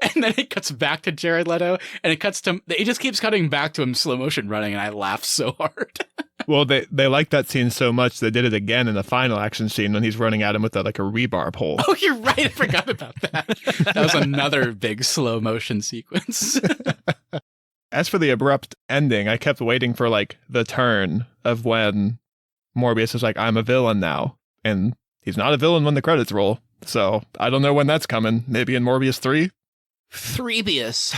And then it cuts back to Jared Leto and it just keeps cutting back to him slow motion running, and I laughed so hard. Well, they liked that scene so much they did it again in the final action scene when he's running at him with a rebar pole. Oh, you're right. I forgot about that. That was another big slow motion sequence. As for the abrupt ending, I kept waiting for like the turn of when Morbius is like, I'm a villain now. And he's not a villain when the credits roll. So I don't know when that's coming. Maybe in Morbius 3? Threebius.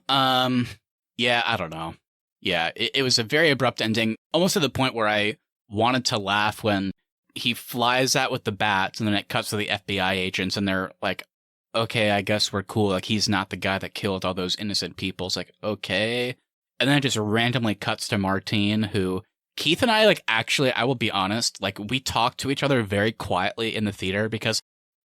Yeah, I don't know. Yeah, it was a very abrupt ending, almost to the point where I wanted to laugh when he flies out with the bats and then it cuts to the FBI agents and they're like, okay, I guess we're cool. Like, he's not the guy that killed all those innocent people. It's like, okay. And then it just randomly cuts to Martine, who Keith and I, like, actually, I will be honest, like, we talked to each other very quietly in the theater because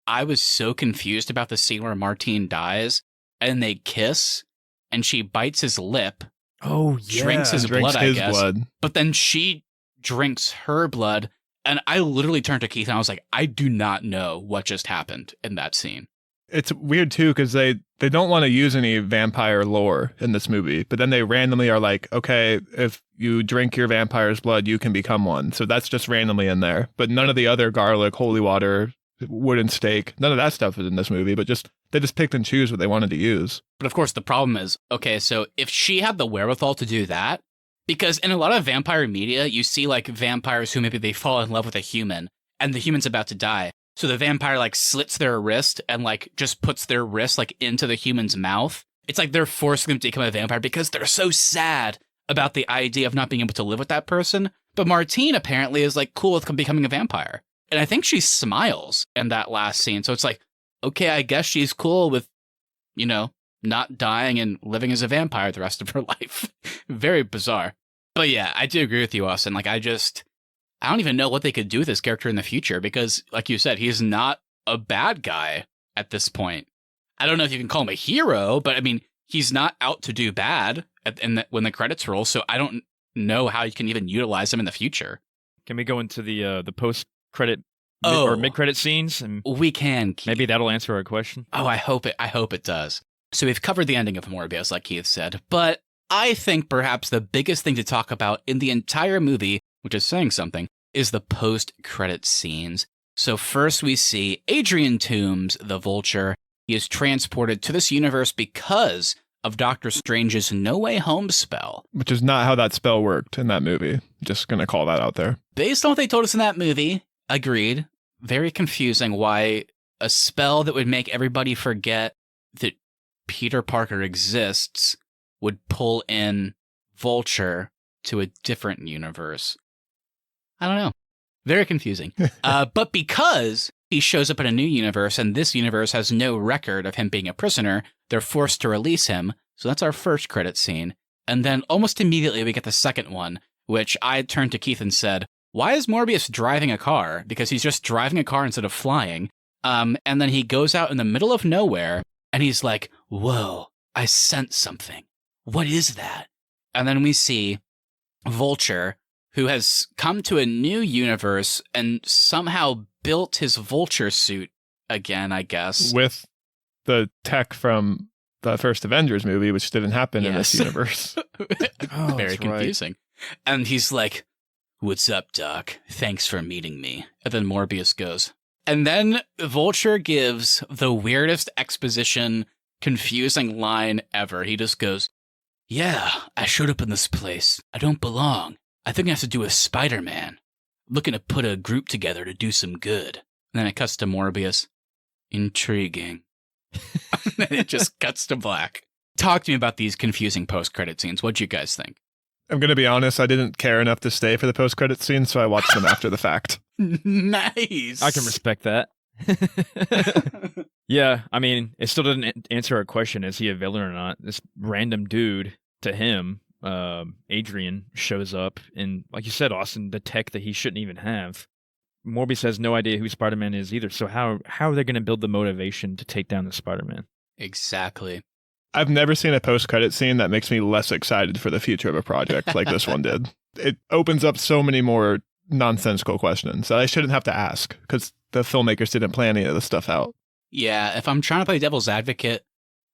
I was so confused about the scene where Martine dies and they kiss and she bites his lip. Oh, yeah. Drinks his blood, I guess. Blood. But then she drinks her blood. And I literally turned to Keith and I was like, I do not know what just happened in that scene. It's weird, too, because they don't want to use any vampire lore in this movie. But then they randomly are like, okay, if you drink your vampire's blood, you can become one. So that's just randomly in there. But none of the other garlic, holy water, wooden stake, none of that stuff is in this movie. But they just picked and choose what they wanted to use. But of course, the problem is, okay, so if she had the wherewithal to do that, because in a lot of vampire media, you see like vampires who maybe they fall in love with a human and the human's about to die. So the vampire like slits their wrist and like just puts their wrist like into the human's mouth. It's like they're forcing them to become a vampire because they're so sad about the idea of not being able to live with that person. But Martine apparently is like cool with becoming a vampire. And I think she smiles in that last scene. So it's like, okay, I guess she's cool with, not dying and living as a vampire the rest of her life. Very bizarre. But yeah, I do agree with you, Austin. Like, I don't even know what they could do with this character in the future because, like you said, he's not a bad guy at this point. I don't know if you can call him a hero, but I mean, he's not out to do bad when the credits roll, so I don't know how you can even utilize him in the future. Can we go into the post-credit or mid-credit scenes? And we can, Keith. Maybe that'll answer our question. Oh, I hope it does. So we've covered the ending of Morbius, like Keith said, but I think perhaps the biggest thing to talk about in the entire movie, which is saying something, is the post-credit scenes. So first we see Adrian Toomes, the Vulture. He is transported to this universe because of Doctor Strange's No Way Home spell. Which is not how that spell worked in that movie. Just going to call that out there. Based on what they told us in that movie, agreed. Very confusing why a spell that would make everybody forget that Peter Parker exists would pull in Vulture to a different universe. I don't know. Very confusing. But because he shows up in a new universe and this universe has no record of him being a prisoner, they're forced to release him. So that's our first credit scene. And then almost immediately we get the second one, which I turned to Keith and said, why is Morbius driving a car? Because he's just driving a car instead of flying. And then he goes out in the middle of nowhere and he's like, whoa, I sense something. What is that? And then we see Vulture, who has come to a new universe and somehow built his Vulture suit again, I guess. With the tech from the first Avengers movie, which didn't happen in this universe. Very confusing. Right. And he's like, what's up, Doc? Thanks for meeting me. And then Morbius goes. And then Vulture gives the weirdest exposition, confusing line ever. He just goes, yeah, I showed up in this place. I don't belong. I think I have to do a Spider-Man. I'm looking to put a group together to do some good. And then it cuts to Morbius. Intriguing. And it just cuts to black. Talk to me about these confusing post-credit scenes. What'd you guys think? I'm going to be honest, I didn't care enough to stay for the post-credit scenes, so I watched them after the fact. Nice. I can respect that. Yeah, I mean, it still doesn't answer our question, is he a villain or not? This random dude, to him, Adrian, shows up, and like you said, Austin, the tech that he shouldn't even have. Morbius has no idea who Spider-Man is either, so how are they going to build the motivation to take down the Spider-Man? Exactly. I've never seen a post-credit scene that makes me less excited for the future of a project like this one did. It opens up so many more nonsensical questions that I shouldn't have to ask, because the filmmakers didn't plan any of this stuff out. Yeah, if I'm trying to play devil's advocate,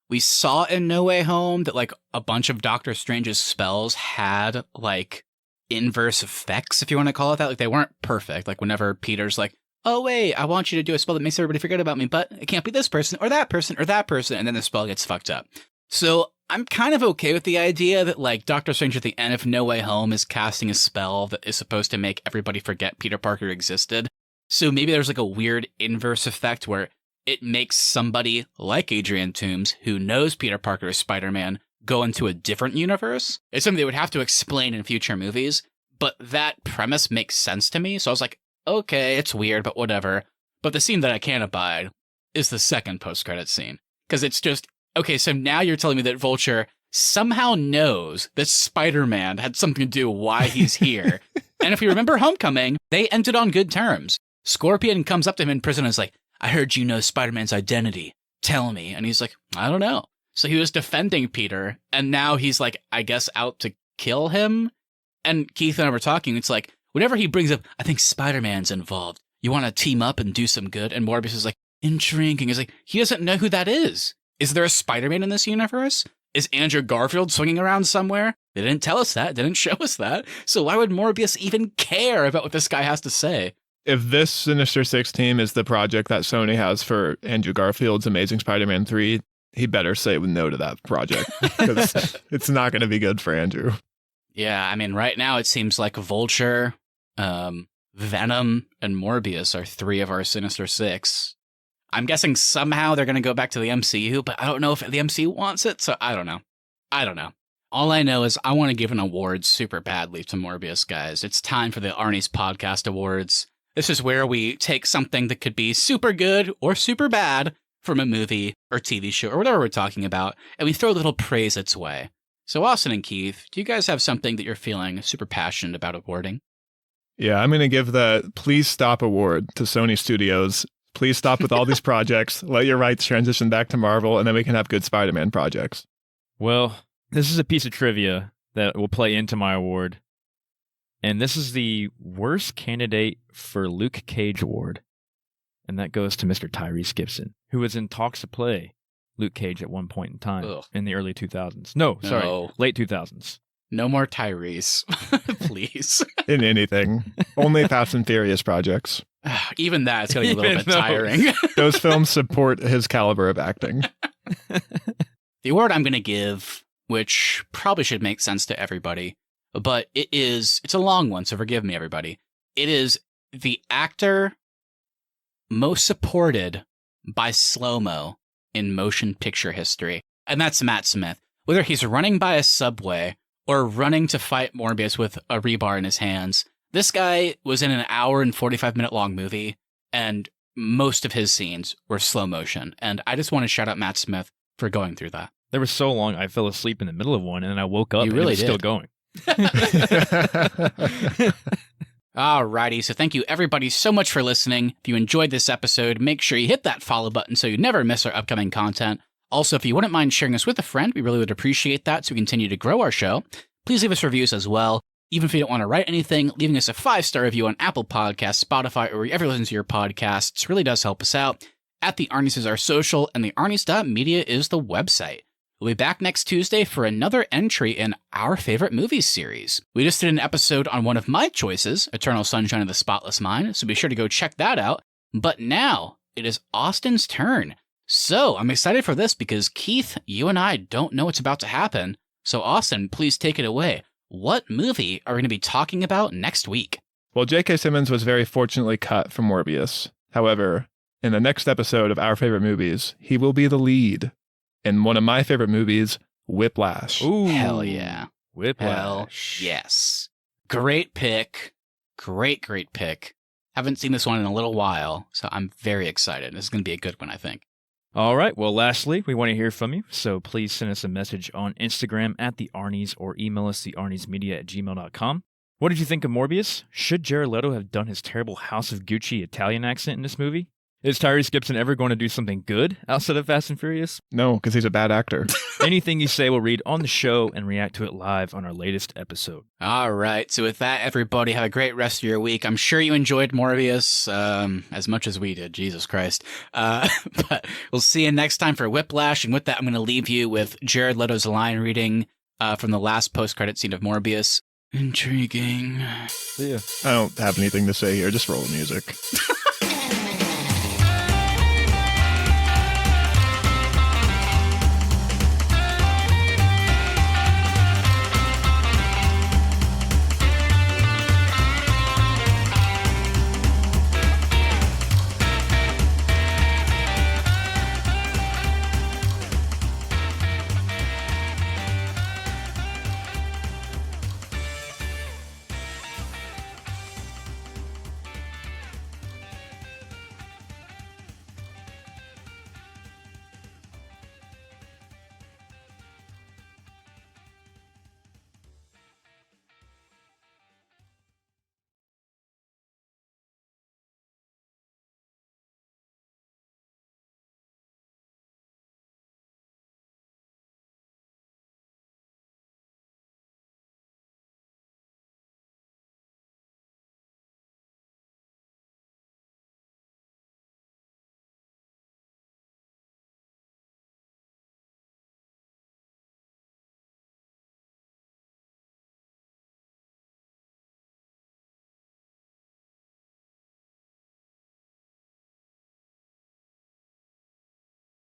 we saw in No Way Home that, like, a bunch of Doctor Strange's spells had, like, inverse effects, if you want to call it that. Like, they weren't perfect. Like, whenever Peter's like, oh, wait, I want you to do a spell that makes everybody forget about me, but it can't be this person or that person or that person, and then the spell gets fucked up. So I'm kind of okay with the idea that, like, Doctor Strange at the end of No Way Home is casting a spell that is supposed to make everybody forget Peter Parker existed. So maybe there's like a weird inverse effect where it makes somebody like Adrian Toomes, who knows Peter Parker is Spider-Man, go into a different universe. It's something they would have to explain in future movies, but that premise makes sense to me. So I was like, okay, it's weird, but whatever. But the scene that I can't abide is the second post-credit scene. Because it's just, okay, so now you're telling me that Vulture somehow knows that Spider-Man had something to do why he's here. And if you remember Homecoming, they ended on good terms. Scorpion comes up to him in prison and is like, I heard you know Spider-Man's identity. Tell me. And he's like, I don't know. So he was defending Peter, and now he's like, I guess out to kill him? And Keith and I were talking, it's like, whenever he brings up, I think Spider-Man's involved. You want to team up and do some good? And Morbius is like, intriguing. He's like, he doesn't know who that is. Is there a Spider-Man in this universe? Is Andrew Garfield swinging around somewhere? They didn't tell us that, didn't show us that. So why would Morbius even care about what this guy has to say? If this Sinister Six team is the project that Sony has for Andrew Garfield's Amazing Spider-Man 3, he better say no to that project, because it's not going to be good for Andrew. Yeah, I mean, right now it seems like Vulture, Venom, and Morbius are 3 of our Sinister Six. I'm guessing somehow they're going to go back to the MCU, but I don't know if the MCU wants it, so I don't know. All I know is I want to give an award super badly to Morbius, guys. It's time for the Arnie's Podcast Awards. This is where we take something that could be super good or super bad from a movie or TV show or whatever we're talking about, and we throw a little praise its way. So Austin and Keith, do you guys have something that you're feeling super passionate about awarding? Yeah, I'm going to give the Please Stop award to Sony Studios. Please stop with all these projects. Let your rights transition back to Marvel, and then we can have good Spider-Man projects. Well, this is a piece of trivia that will play into my award. And this is the worst candidate for Luke Cage award. And that goes to Mr. Tyrese Gibson, who was in talks to play Luke Cage at one point in time in the early 2000s. No, late 2000s. No more Tyrese, please. In anything. Only Fast and Furious projects. Even that, it's going to be a little bit tiring. Those films support his caliber of acting. The award I'm going to give, which probably should make sense to everybody, but it's a long one, so forgive me, everybody. It is the actor most supported by slow-mo in motion picture history, and that's Matt Smith. Whether he's running by a subway or running to fight Morbius with a rebar in his hands, this guy was in an hour and 45-minute long movie, and most of his scenes were slow motion. And I just want to shout out Matt Smith for going through that. There was so long I fell asleep in the middle of one, and then I woke up and it was still going. Alrighty, so thank you everybody so much for listening. If you enjoyed this episode, make sure you hit that follow button so you never miss our upcoming content. Also, if you wouldn't mind sharing us with a friend, we really would appreciate that so we continue to grow our show. Please leave us reviews as well. Even if you don't want to write anything, leaving us a 5-star review on Apple Podcasts, Spotify, or wherever you listen to your podcasts really does help us out. At the Arnies is our social, and the Arnies.media is the website. We'll be back next Tuesday for another entry in our favorite movies series. We just did an episode on one of my choices, Eternal Sunshine of the Spotless Mind, so be sure to go check that out. But now, it is Austin's turn. So, I'm excited for this because Keith, you and I don't know what's about to happen. So Austin, please take it away. What movie are we going to be talking about next week? Well, J.K. Simmons was very fortunately cut from Morbius. However, in the next episode of Our Favorite Movies, he will be the lead in one of my favorite movies, Whiplash. Ooh, hell yeah. Whiplash. Hell yes. Great pick. Great pick. Haven't seen this one in a little while, so I'm very excited. This is going to be a good one, I think. All right. Well, lastly, we want to hear from you, so please send us a message on Instagram at the Arnies or email us thearniesmedia@gmail.com. What did you think of Morbius? Should Jared Leto have done his terrible House of Gucci Italian accent in this movie? Is Tyrese Gibson ever going to do something good outside of Fast and Furious? No, because he's a bad actor. Anything you say we'll read on the show and react to it live on our latest episode. All right. So with that, everybody, have a great rest of your week. I'm sure you enjoyed Morbius as much as we did. Jesus Christ. But we'll see you next time for Whiplash. And with that, I'm going to leave you with Jared Leto's line reading from the last post-credit scene of Morbius. Intriguing. See ya. I don't have anything to say here. Just roll the music.